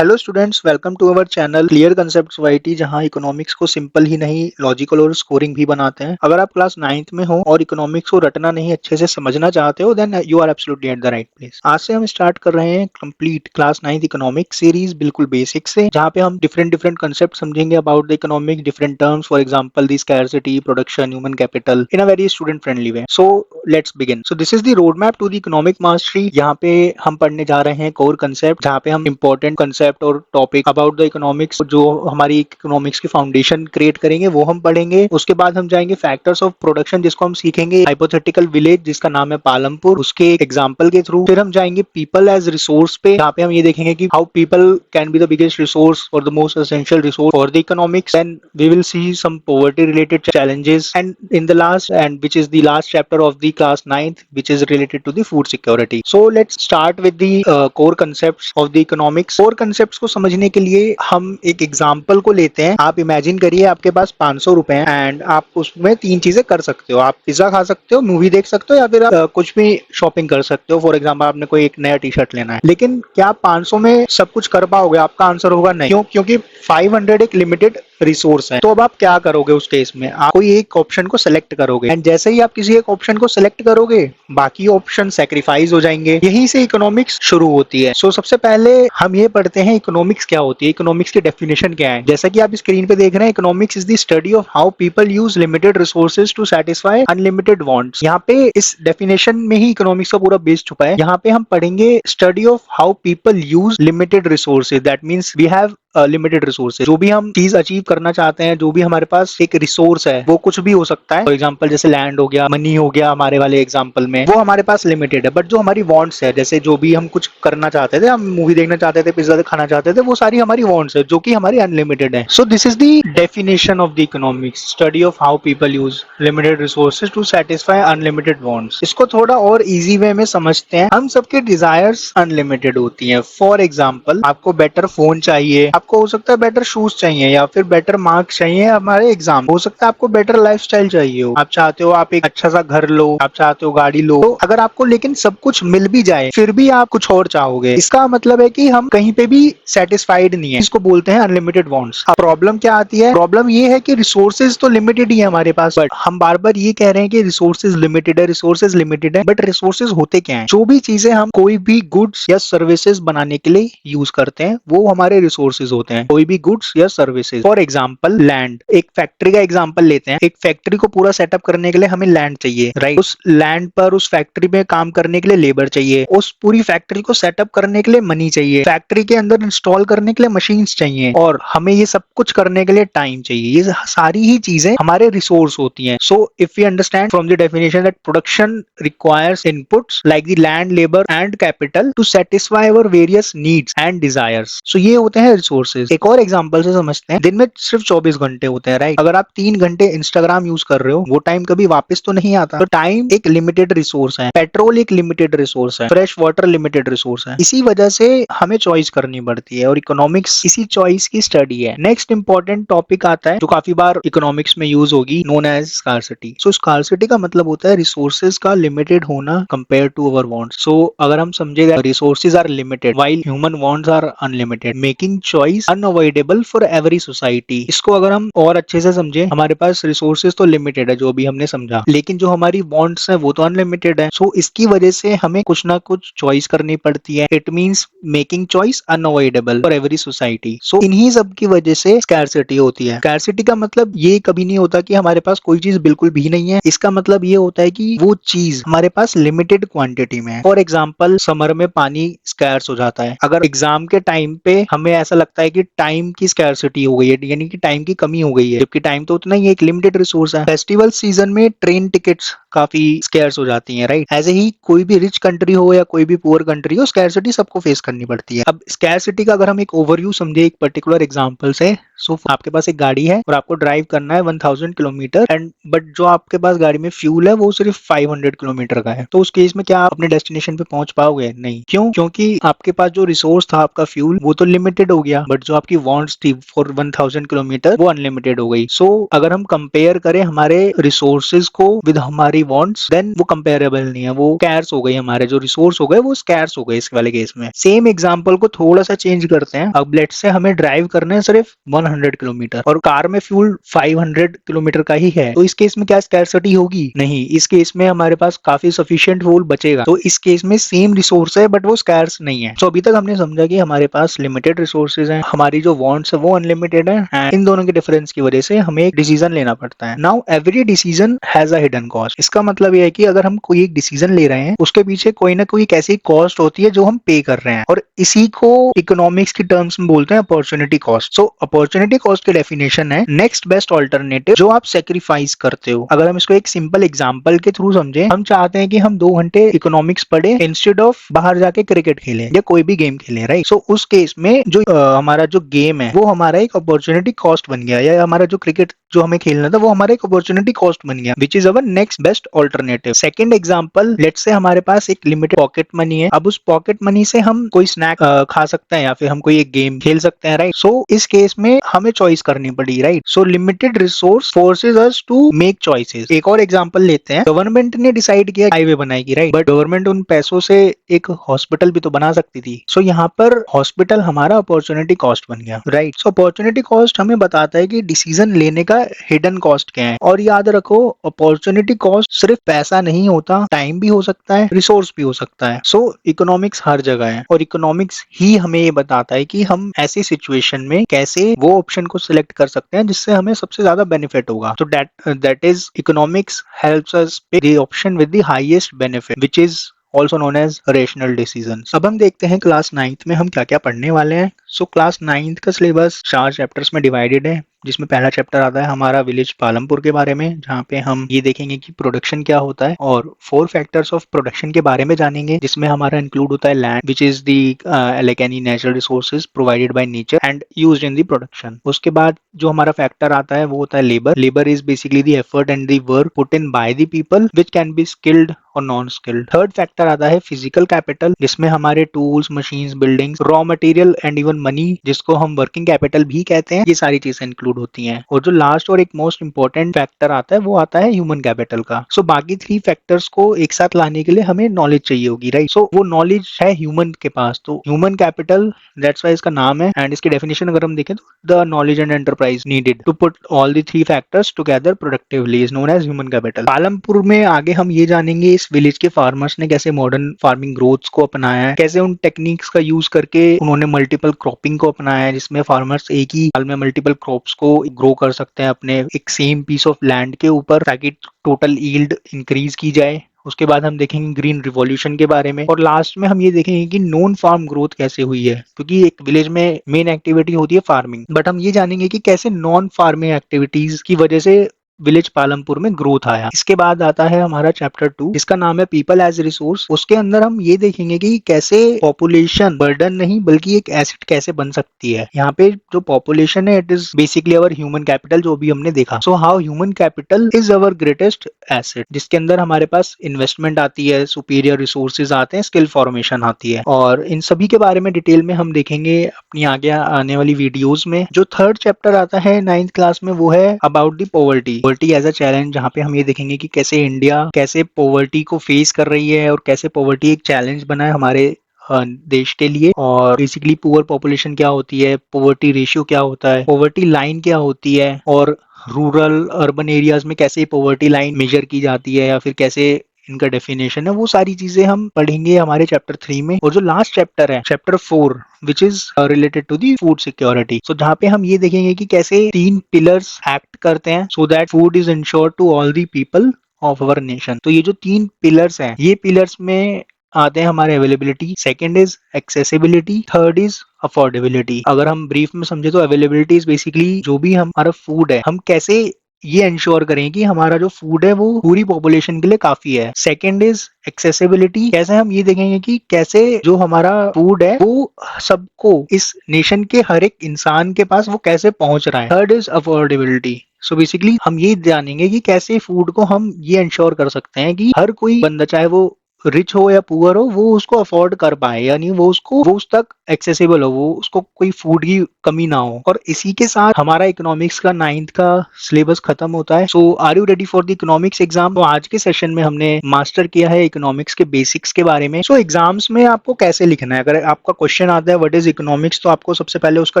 Hello students, welcome to our channel clear concept YT, जहां economics को simple ही नहीं लॉजिकल और स्कोरिंग भी बनाते हैं। अगर आप क्लास 9th में हो और इकोनॉमिक्स को रटना नहीं अच्छे से समझना चाहते हो, then you are absolutely at the right place. आज से हम स्टार्ट कर रहे हैं complete class 9th economics series, बिल्कुल बेसिक से, जहां पे हम डिफरेंट डिफरेंट कंसेप्ट समझेंगे about the economic, different terms, for example the scarcity, production, human capital, in a very student friendly way. So let's begin. So this is the road map to the economic mastery. यहाँ पे हम पढ़ने जा रहे हैं core concept, जहाँ पे हम इंपॉर्टेंट कंसेप्ट और टॉपिक अबाउट द इकोनॉमिक्स, जो हमारी इकोनॉमिक्स की फाउंडेशन क्रिएट करेंगे, वो हम पढ़ेंगे। उसके बाद हम जाएंगे फैक्टर्स ऑफ प्रोडक्शन, जिसको हम सीखेंगे हाइपोथेटिकल विलेज जिसका नाम है पालमपुर, उसके एग्जांपल के थ्रू। फिर हम जाएंगे पीपल एज रिसोर्स पे, जहाँ पे हम ये देखेंगे कि how people can be the biggest resource और the most essential resource for the economics. And we will see some poverty related challenges, and in the last, and which is the last chapter of the class 9th, which is related to the food security. So let's start with the core concepts of the economics. core concepts को समझने के लिए हम एक example को लेते हैं। आप इमेजिन करिए आपके पास 500 रुपए हैं एंड आप उसमें 3 चीजें कर सकते हो। आप पिज्जा खा सकते हो, मूवी देख सकते हो, या फिर आप कुछ भी शॉपिंग कर सकते हो। फॉर एग्जाम्पल आपने कोई एक नया टी शर्ट लेना है, लेकिन क्या आप 500 में सब कुछ कर पाओगे? आपका आंसर होगा नहीं। क्यों? क्योंकि 500 एक लिमिटेड रिसोर्स है। तो अब आप क्या करोगे उस केस में? आप कोई एक ऑप्शन को सिलेक्ट करोगे, एंड जैसे ही आप किसी एक ऑप्शन को सिलेक्ट करोगे, बाकी ऑप्शन सैक्रिफाइस हो जाएंगे। यहीं से इकोनॉमिक्स शुरू होती है। सो सबसे पहले हम ये पढ़ते हैं इकोनॉमिक्स क्या होती है, इकोनॉमिक्स की डेफिनेशन क्या है। जैसा कि आप स्क्रीन पे देख रहे हैं, economics is the study of how people use limited resources to satisfy unlimited wants. यहाँ पे इस डेफिनेशन में ही इकोनॉमिक्स का पूरा बेस छुपा है। यहाँ पे हम पढ़ेंगे study of how people use limited resources, that means we have limited resources. जो भी हम चीज अचीव करना चाहते हैं, जो भी हमारे पास एक रिसोर्स है, वो कुछ भी हो सकता है। फॉर एग्जांपल जैसे लैंड हो गया, मनी हो गया, हमारे वाले एग्जांपल में वो हमारे पास लिमिटेड है। बट जो हमारी वांट्स है, जैसे जो भी हम कुछ करना चाहते थे, हम मूवी देखना चाहते थे, पिज्जा खाना चाहते थे, वो सारी हमारी वांट्स है, जो कि हमारी अनलिमिटेड है। So this is the definition of the economics, study of how people use limited resources to satisfy unlimited wants. इसको थोड़ा और इजी वे में समझते हैं। हम सबके डिजायर्स अनलिमिटेड होती हैं। फॉर एग्जाम्पल आपको बेटर फोन चाहिए, आपको हो सकता है बेटर शूज चाहिए, या फिर बेटर मार्क्स चाहिए हमारे एग्जाम, हो सकता है आपको बेटर लाइफस्टाइल चाहिए हो, आप चाहते हो आप एक अच्छा सा घर लो, आप चाहते हो गाड़ी लो। तो अगर आपको लेकिन सब कुछ मिल भी जाए, फिर भी आप कुछ और चाहोगे, इसका मतलब है कि हम कहीं पे भी सेटिस्फाइड नहीं है। इसको बोलते हैं अनलिमिटेड वांट्स। अब प्रॉब्लम क्या आती है? प्रॉब्लम ये है कि रिसोर्सेज तो लिमिटेड ही है हमारे पास, बट हम बार बार ये कह रहे हैं कि रिसोर्सेज लिमिटेड है, रिसोर्सेज लिमिटेड है, बट रिसोर्सेज होते क्या है? जो भी चीजें हम कोई भी गुड्स या सर्विसेज बनाने के लिए यूज करते हैं, वो हमारे रिसोर्सेज होते हैं। कोई भी गुड्स या सर्विसेज, फॉर एग्जांपल लैंड। एक फैक्ट्री का एग्जांपल लेते हैं। एक फैक्ट्री को पूरा सेटअप करने के लिए हमें लैंड चाहिए, राइट? उस लैंड पर उस फैक्ट्री में काम करने के लिए लेबर चाहिए, उस पूरी फैक्ट्री को सेटअप करने के लिए मनी चाहिए, फैक्ट्री के अंदर इंस्टॉल करने के लिए मशीन्स चाहिए, और हमें ये सब कुछ करने के लिए टाइम चाहिए। ये सारी ही चीजें हमारे रिसोर्स होती हैं। So if we understand from the definition that production requires inputs like the land, labour and capital to satisfy our various needs and desires. So ये होते हैं रिसोर्सेज। एक और एग्जांपल से समझते हैं। दिन में सिर्फ 24 घंटे होते हैं, राइट? अगर आप 3 घंटे इंस्टाग्राम यूज कर रहे हो, वो टाइम कभी वापस तो नहीं आता। तो टाइम एक लिमिटेड रिसोर्स है, पेट्रोल एक लिमिटेड रिसोर्स है, फ्रेश वाटर लिमिटेड रिसोर्स है। इसी वजह से हमें चॉइस करनी पड़ती है, और इकोनॉमिक्स इसी चॉइस की स्टडी है। नेक्स्ट इंपॉर्टेंट टॉपिक आता है जो काफी बार इकोनॉमिक्स में यूज होगी, known as scarcity. So scarcity का मतलब होता है रिसोर्सेज का लिमिटेड होना compare to our wants. So अगर हम समझे resources are limited while human wants are unlimited, making choice unavoidable for every society. इसको अगर हम और अच्छे से समझे, हमारे पास रिसोर्सेज तो लिमिटेड है, जो भी हमने समझा, लेकिन जो हमारी वांट्स है वो तो अनलिमिटेड है। सो इसकी वजह से हमें कुछ ना कुछ चॉइस करनी पड़ती है। It means making choice unavoidable for every society. So इन्हीं सब की वजह से स्कैरसिटी होती है। स्कैरसिटी का मतलब ये कभी नहीं होता कि हमारे पास कोई चीज बिल्कुल भी नहीं है। इसका मतलब ये होता है कि वो चीज हमारे पास लिमिटेड क्वांटिटी में है। फॉर एग्जाम्पल समर में पानी स्कैर्स हो जाता है। अगर एग्जाम के टाइम पे हमें ऐसा लगता है कि टाइम की स्कैरसिटी हो गई है, यानी कि टाइम की कमी हो गई है, जबकि टाइम तो उतना ही एक लिमिटेड रिसोर्स है। फेस्टिवल सीजन में ट्रेन टिकट्स काफी स्कैर्स हो जाती हैं, राइट? ऐसे ही कोई भी रिच कंट्री हो या कोई भी पुअर कंट्री हो, स्कैरसिटी सबको फेस करनी पड़ती है। अब स्कैरसिटी का अगर हम एक ओवरव्यू समझे एक पर्टिकुलर एग्जांपल से, सो आपके पास एक गाड़ी है और आपको ड्राइव करना है 1000 किलोमीटर, एंड बट जो आपके पास गाड़ी में फ्यूल है वो सिर्फ 500 किलोमीटर का है। तो उस केस में क्या आप अपने डेस्टिनेशन पे पहुंच पाओगे? नहीं। क्यों? क्योंकि आपके पास जो रिसोर्स था आपका फ्यूल, वो तो लिमिटेड हो गया, बट जो आपकी वांट्स थी फॉर 1000 1000 किलोमीटर वो अनलिमिटेड हो गई। सो अगर हम कंपेयर करें हमारे रिसोर्सेज को विद हमारी वांट्स, देन वो कंपेरेबल नहीं है, वो स्कैर्स हो गई, हमारे जो रिसोर्स हो गए वो स्कैर्स हो गए इस वाले केस में। सेम एग्जांपल को थोड़ा सा चेंज करते हैं। अब लेट्स से हमें ड्राइव करने हैं सिर्फ 100 किलोमीटर और कार में फ्यूल 500 किलोमीटर का ही है, तो इस केस में क्या स्कैर्सिटी होगी? नहीं, इस केस में हमारे पास काफी सफिशिएंट फ्यूल बचेगा। तो इस केस में सेम रिसोर्स है बट वो स्कैर्स नहीं है। तो अभी तक हमने समझा कि हमारे पास लिमिटेड रिसोर्सेज हैं, हमारी जो वांट्स है वो अनलिमिटेड है, एंड इन दोनों के डिफरेंस की वजह से हमें एक डिसीजन लेना पड़ता है। Now every decision has a hidden cost. इसका मतलब यह है कि अगर हम कोई एक डिसीजन ले रहे हैं उसके पीछे कोई ना कोई एक ऐसी कॉस्ट होती है जो हम पे कर रहे हैं, और इसी को इकोनॉमिक्स की टर्म्स में बोलते हैं opportunity cost. So opportunity cost की डेफिनेशन है नेक्स्ट बेस्ट ऑल्टरनेटिव जो आप सेक्रीफाइस करते हो। अगर हम इसको एक सिंपल एग्जांपल के थ्रू समझे, हम चाहते हैं कि हम 2 घंटे इकोनॉमिक्स पढ़े इंस्टेड ऑफ बाहर जाके क्रिकेट खेलें या कोई भी गेम खेलें, राइट? सो उस केस में जो हमारा जो गेम है वो हमारा एक अपॉर्चुनिटी कॉस्ट बन गया, या हमारा जो क्रिकेट जो हमें खेलना था वो हमारा एक अपॉर्चुनिटी कॉस्ट बन गया, which is our next best alternative. Second example, let's say हमारे पास एक लिमिटेड पॉकेट मनी है। अब उस पॉकेट मनी से हम कोई स्नैक खा सकते हैं या फिर हम कोई एक गेम खेल सकते हैं, राइट? सो इस केस में हमें चॉइस करनी पड़ी, right? So limited resource forces us to make choices. एक और एग्जांपल लेते हैं। गवर्नमेंट ने डिसाइड किया हाईवे बनाएगी, राइट? बट गवर्नमेंट उन पैसों से एक हॉस्पिटल भी तो बना सकती थी। सो यहाँ पर हॉस्पिटल हमारा अपॉर्चुनिटी कॉस्ट बन गया, राइट? सो अपॉर्चुनिटी कॉस्ट हमें बताता है कि डिसीजन लेने का हिडन कॉस्ट क्या है। और याद रखो, अपॉर्चुनिटी कॉस्ट सिर्फ पैसा नहीं होता, टाइम भी हो सकता है, रिसोर्स भी हो सकता है। सो इकोनॉमिक्स हर जगह है, और इकोनॉमिक्स ही हमें ये बताता है कि हम ऐसी सिचुएशन में कैसे वो ऑप्शन को सिलेक्ट कर सकते हैं जिससे हमें सबसे ज्यादा बेनिफिट होगा। तो that is economics helps us pick the option with the highest benefit, which is also known as rational decisions. अब हम देखते हैं क्लास 9th में हम क्या क्या पढ़ने वाले हैं। सो क्लास 9th का सिलेबस 4 चैप्टर्स में डिवाइडेड है, जिसमें पहला चैप्टर आता है हमारा विलेज पालमपुर के बारे में, जहाँ पे हम ये देखेंगे कि प्रोडक्शन क्या होता है, और 4 फैक्टर्स ऑफ प्रोडक्शन के बारे में जानेंगे, जिसमें हमारा इंक्लूड होता है land, which is the like any natural resources provided by nature and used in the production. उसके बाद जो हमारा फैक्टर आता है वो होता है labour. Labour is basically the effort and the work put in by the people which can be skilled और नॉन स्किल्ड। थर्ड फैक्टर आता है फिजिकल कैपिटल, जिसमें हमारे tools, machines, buildings, raw material and even money, जिसको हम working capital भी कहते हैं, ये सारी चीजें इंक्लूड होती हैं। और जो लास्ट और एक मोस्ट इंपॉर्टेंट फैक्टर आता है वो आता है ह्यूमन कैपिटल का। सो बाकी 3 फैक्टर्स को एक साथ लाने के लिए हमें नॉलेज चाहिए होगी, राइट? सो वो नॉलेज है ह्यूमन के पास, तो ह्यूमन कैपिटल, दैट्स व्हाई इसका नाम है। एंड इसकी डेफिनेशन अगर हम देखें तो the knowledge and enterprise needed to put all the 3 factors together productively is known as human capital. Palampur में आगे हम ये जानेंगे इस विलेज के फार्मर्स ने कैसे मॉडर्न फार्मिंग ग्रोथ्स को अपनाया है, कैसे उन टेक्निक्स का यूज करके उन्होंने मल्टीपल क्रॉपिंग को अपनाया है, जिसमें फार्मर्स एक ही साल में मल्टीपल क्रॉप्स को ग्रो कर सकते हैं अपने एक सेम पीस ऑफ लैंड के ऊपर, ताकि टोटल यील्ड इंक्रीज की जाए। उसके बाद हम देखेंगे ग्रीन रिवॉल्यूशन के बारे में, और लास्ट में हम ये देखेंगे कि नॉन फार्म ग्रोथ कैसे हुई है, क्योंकि एक विलेज में मेन एक्टिविटी होती है फार्मिंग, बट हम ये जानेंगे कि कैसे नॉन फार्मिंग एक्टिविटीज की वजह से विलेज पालमपुर में ग्रोथ आया। इसके बाद आता है हमारा चैप्टर 2, जिसका नाम है पीपल एज रिसोर्स। उसके अंदर हम ये देखेंगे कि कैसे पॉपुलेशन बर्डन नहीं बल्कि एक एसेट कैसे बन सकती है। यहाँ पे जो पॉपुलेशन है it is basically our human capital, जो भी हमने देखा। So how human capital is our greatest asset, जिसके अंदर हमारे पास इन्वेस्टमेंट आती है, सुपीरियर रिसोर्सेज आते हैं, स्किल फॉर्मेशन आती है, और इन सभी के बारे में डिटेल में हम देखेंगे अपनी आगे आने वाली वीडियोज में। जो थर्ड चैप्टर आता है 9th क्लास में वो है about the poverty as a challenge, जहाँ पे हम ये देखेंगे कि कैसे इंडिया कैसे पॉवर्टी को फेस कर रही है और कैसे पॉवर्टी एक चैलेंज बना है हमारे देश के लिए, और बेसिकली पुअर पॉपुलेशन क्या होती है, पॉवर्टी रेशियो क्या होता है, पॉवर्टी लाइन क्या होती है, और रूरल अर्बन एरियाज में कैसे पॉवर्टी लाइन मेजर की जाती है या फिर कैसे इनका डेफिनेशन है, वो सारी चीजें हम पढ़ेंगे हमारे चैप्टर 3 में। और जो लास्ट चैप्टर है chapter 4 which is related to the food security, so जहाँ पे हम ये देखेंगे कि कैसे 3 पिलर्स एक्ट करते हैं so that food is ensured to all the people of our nation. तो ये जो 3 पिलर्स हैं, ये पिलर्स में आते हैं हमारे availability, second is accessibility, third is affordability. अगर हम ब्रीफ में समझे तो अवेलेबिलिटी इज बेसिकली जो भी हमारा फूड है हम कैसे ये इंश्योर करें कि हमारा जो फूड है वो पूरी पॉपुलेशन के लिए काफी है। सेकंड इज एक्सेसिबिलिटी, कैसे हम ये देखेंगे कि कैसे जो हमारा फूड है वो सबको, इस नेशन के हर एक इंसान के पास वो कैसे पहुंच रहा है। Third is affordability, so basically हम ये जानेंगे कि कैसे फूड को हम ये इंश्योर कर सकते हैं कि हर कोई बंदा, चाहे वो रिच हो या पुअर हो वो उसको अफोर्ड कर पाए, यानी वो उस तक एक्सेसिबल हो, वो उसको कोई फूड की कमी ना हो। और इसी के साथ हमारा इकोनॉमिक्स का 9th का सिलेबस खत्म होता है। So are you ready for the economics exam? तो आज के सेशन में हमने मास्टर किया है इकोनॉमिक्स के बेसिक्स के बारे में। सो एग्जाम्स में आपको कैसे लिखना है, अगर आपका क्वेश्चन आता है व्हाट इज इकोनॉमिक्स, तो आपको सबसे पहले उसका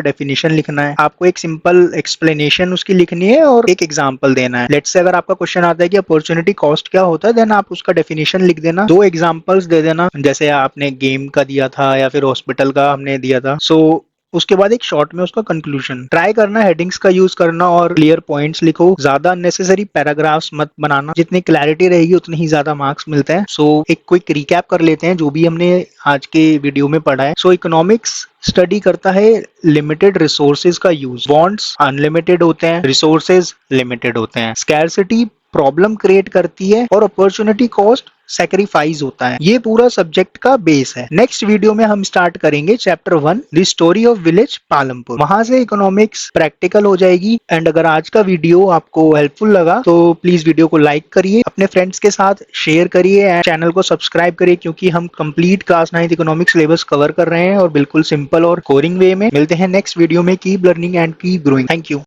डेफिनेशन लिखना है, आपको एक सिंपल एक्सप्लेनेशन उसकी लिखनी है और एक एग्जाम्पल देना है। लेट्स से अगर आपका क्वेश्चन आता है कि अपॉर्चुनिटी कॉस्ट क्या होता है, देन आप उसका डेफिनेशन लिख देना, दो एग्जांपल्स दे देना, जैसे आपने गेम का दिया था या फिर हॉस्पिटल का हमने दिया था। सो उसके बाद एक शॉर्ट में उसका कंक्लूजन ट्राई करना, हेडिंग्स का यूज करना और क्लियर पॉइंट्स लिखो, ज्यादा अननेसेसरी पैराग्राफ्स मत बनाना, जितनी क्लैरिटी रहेगी उतने ही ज्यादा मार्क्स मिलते हैं। सो एक क्विक रिकैप कर लेते हैं जो भी हमने आज के वीडियो में पढ़ा है। सो इकोनॉमिक्स स्टडी करता है लिमिटेड रिसोर्सेज का यूज, बॉन्ड्स अनलिमिटेड होते हैं, रिसोर्सेज लिमिटेड होते हैं, स्कैरसिटी प्रॉब्लम क्रिएट करती है और अपॉर्चुनिटी कॉस्ट सैक्रिफाइस होता है। ये पूरा सब्जेक्ट का बेस है। नेक्स्ट वीडियो में हम स्टार्ट करेंगे chapter 1 the story of village Palampur, वहां से इकोनॉमिक्स प्रैक्टिकल हो जाएगी। एंड अगर आज का वीडियो आपको हेल्पफुल लगा तो प्लीज वीडियो को लाइक करिए, अपने फ्रेंड्स के साथ शेयर करिए एंड चैनल को सब्सक्राइब करिए, क्योंकि हम complete class 9th economics syllabus cover कर रहे हैं और बिल्कुल सिंपल और कोरिंग वे में। मिलते हैं नेक्स्ट वीडियो में। Keep learning and keep growing. Thank you.